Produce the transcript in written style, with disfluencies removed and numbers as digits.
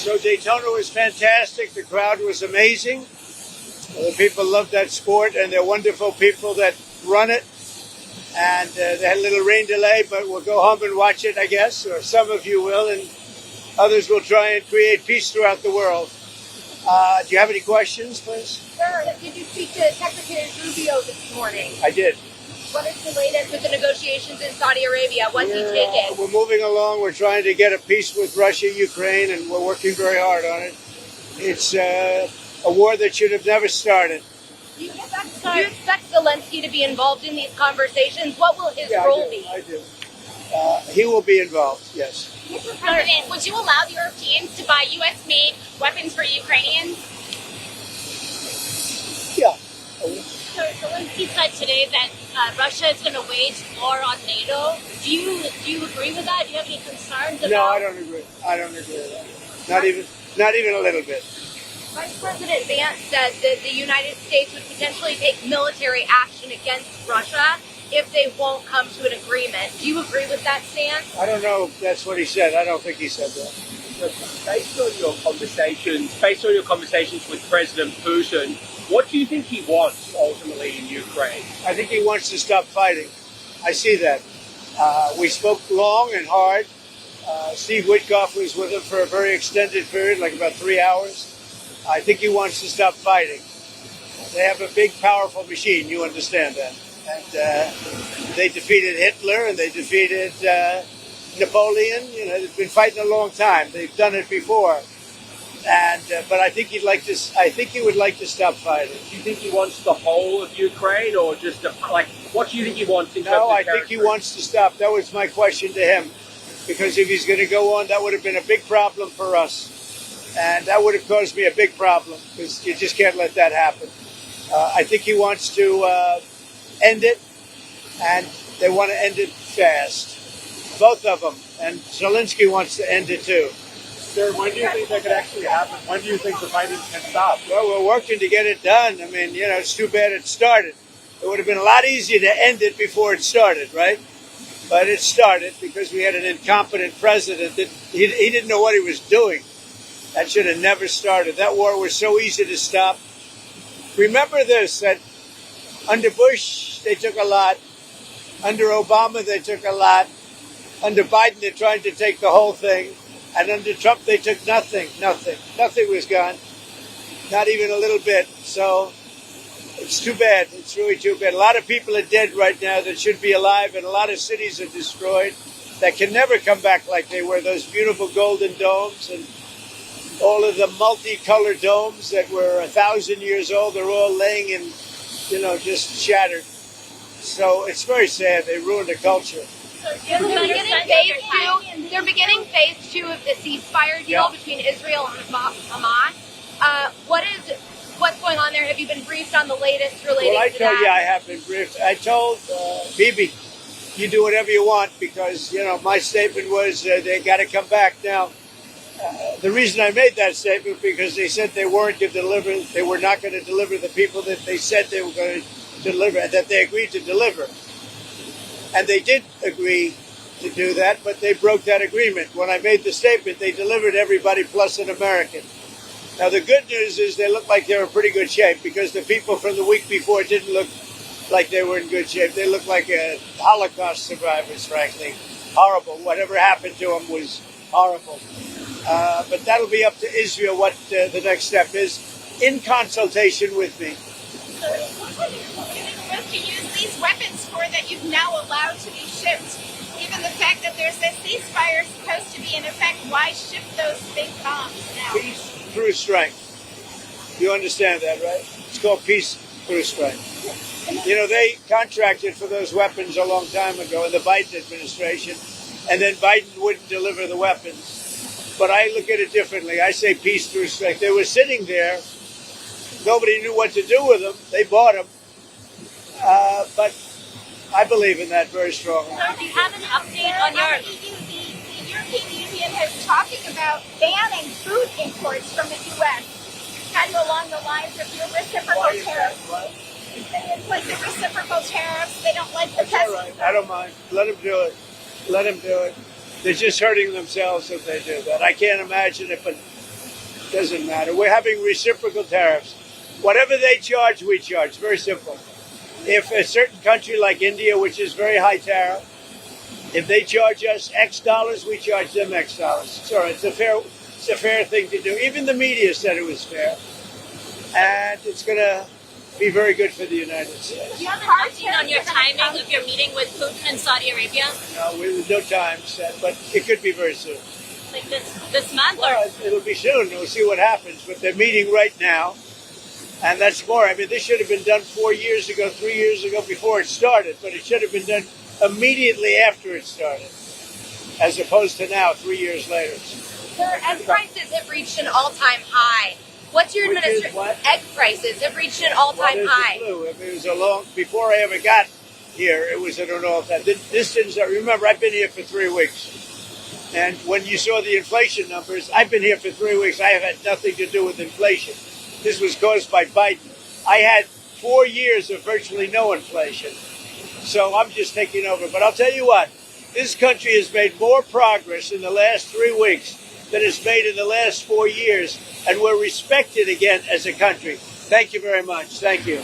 So Daytona was fantastic. The crowd was amazing. The people love that sport, and they're wonderful people that run it. And they had a little rain delay, but we'll go home and watch it, I guess, or some of you will, and others will try and create peace throughout the world. Do you have any questions, please? Sir, did you speak to Secretary Rubio this morning? I did. What is the latest with the negotiations in Saudi Arabia? What's he taking? We're moving along. We're trying to get a peace with Russia, Ukraine, and we're working very hard on it. It's a war that should have never started. Do you expect Zelensky to be involved in these conversations? What will his role be? I do. He will be involved, yes. Mr. President, would you allow the Europeans to buy U.S.-made weapons for Ukrainians? Yeah. So Zelensky said today that Russia is going to wage war on NATO. Do you agree with that? Do you have any concerns about? No, I don't agree. I don't agree with that. Not even a little bit. Vice President Vance said that the United States would potentially take military action against Russia if they won't come to an agreement. Do you agree with that stance? I don't know if that's what he said. I don't think he said that. Based on your conversations with President Putin, what do you think he wants ultimately in Ukraine? I think he wants to stop fighting. I see that. We spoke long and hard. Steve Witkoff was with him for a very extended period, like about 3 hours. I think he wants to stop fighting. They have a big, powerful machine. You understand that. And they defeated Hitler and they defeated Napoleon. You know, they've been fighting a long time. They've done it before. And but I think he'd like to. I think he would like to stop fighting. Do you think he wants the whole of Ukraine, or just what do you think he wants? No, I think he wants to stop. That was my question to him, because if he's going to go on, that would have been a big problem for us, and that would have caused me a big problem because you just can't let that happen. I think he wants to end it, and they want to end it fast, both of them. And Zelensky wants to end it too. Sir, when do you think that could actually happen? When do you think the fighting can stop? Well, we're working to get it done. I mean, you know, it's too bad it started. It would have been a lot easier to end it before it started, right? But it started because we had an incompetent president that he didn't know what he was doing. That should have never started. That war was so easy to stop. Remember this, that under Bush, they took a lot. Under Obama, they took a lot. Under Biden, they tried to take the whole thing. And under Trump, they took nothing. Nothing was gone. Not even a little bit. So it's too bad. It's really too bad. A lot of people are dead right now that should be alive, and a lot of cities are destroyed that can never come back like they were. Those beautiful golden domes and all of the multicolored domes that were 1,000 years old, they're all laying in, you know, just shattered. So it's very sad. They ruined the culture. They're beginning phase 2 of the ceasefire deal between Israel and Hamas. What's going on there? Have you been briefed on the latest related to that? Well, I told you I have been briefed. I told Bibi, you do whatever you want because, you know, my statement was they got to come back. Now, the reason I made that statement because they said they weren't going to deliver, they were not going to deliver the people that they said they were going to deliver, that they agreed to deliver. And they did agree to do that, but they broke that agreement. When I made the statement, they delivered everybody plus an American. Now, the good news is they look like they're in pretty good shape because the people from the week before didn't look like they were in good shape. They looked like Holocaust survivors, frankly. Horrible. Whatever happened to them was horrible. But that'll be up to Israel what the next step is in consultation with me. So what are you going to use these weapons for that you've now allowed to be shipped? Given the fact that there's a ceasefire supposed to be in effect, why ship those big bombs now? Peace through strength. You understand that, right? It's called peace through strength. You know, they contracted for those weapons a long time ago in the Biden administration, and then Biden wouldn't deliver the weapons. But I look at it differently. I say peace through strength. They were sitting there. Nobody knew what to do with them. They bought them. But I believe in that very strongly. So do you have an update on your... The European Union is talking about banning food imports from the U.S. kind of along the lines of your reciprocal tariffs. It's like the reciprocal tariffs. They don't like the pesticides. All right. I don't mind. Let them do it. Let them do it. They're just hurting themselves if they do that. I can't imagine if Doesn't matter. We're having reciprocal tariffs. Whatever they charge, we charge. Very simple. If a certain country like India, which is very high tariff, if they charge us X dollars, we charge them X dollars. So it's a fair thing to do. Even the media said it was fair. And it's going to be very good for the United States. Do you have an update on your timing of your meeting with Putin in Saudi Arabia? No, there's no time set, but it could be very soon. Like this month? Well, it'll be soon. We'll see what happens. But they're meeting right now. And that's more. I mean, this should have been done 4 years ago, 3 years ago, before it started. But it should have been done immediately after it started, as opposed to now, 3 years later. Egg prices have reached an all-time high. What's your administration? Egg prices have reached an all-time high. It was before I ever got here, it was at an all-time. This didn't start. Remember, I've been here for 3 weeks. And when you saw the inflation numbers, I've been here for 3 weeks. I have had nothing to do with inflation. This was caused by Biden. I had 4 years of virtually no inflation. So I'm just taking over. But I'll tell you what, this country has made more progress in the last 3 weeks than it's made in the last 4 years. And we're respected again as a country. Thank you very much. Thank you.